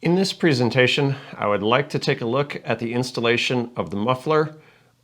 In this presentation, I would like to take a look at the installation of the muffler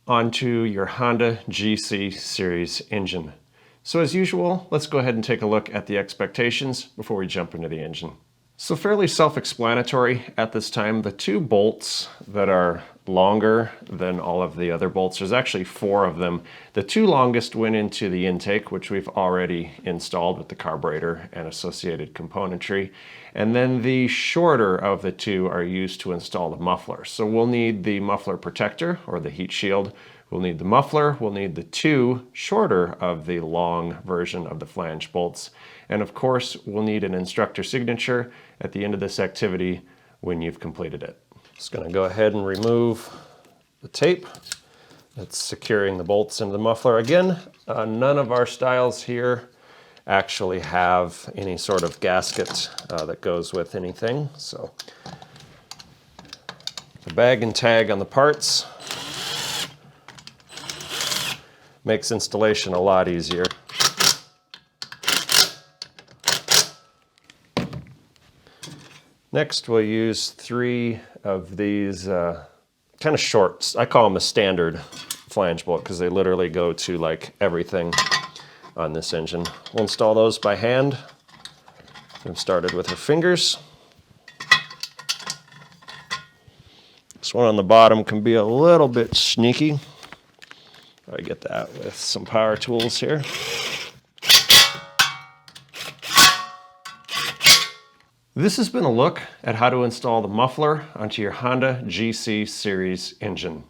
onto your Honda GC series engine. So as usual, let's go ahead and take a look at the expectations before we jump into the engine. So fairly self-explanatory at this time. The two bolts that are longer than all of the other bolts, there's actually 4 of them. The 2 longest went into the intake, which we've already installed with the carburetor and associated componentry. And then the shorter of the 2 are used to install the muffler. So we'll need the muffler protector or the heat shield. We'll need the muffler, we'll need the 2 shorter of the long version of the flange bolts. And of course, we'll need an instructor signature at the end of this activity when you've completed it. Just gonna go ahead and remove the tape that's securing the bolts into the muffler. Again, none of our styles here actually have any sort of gasket that goes with anything. So the bag and tag on the parts makes installation a lot easier. Next, we'll use 3 of these kind of short, I call them a standard flange bolt because they literally go to like everything on this engine. We'll install those by hand. We've started with our fingers. This one on the bottom can be a little bit sneaky. I get that with some power tools here. This has been a look at how to install the muffler onto your Honda GC series engine.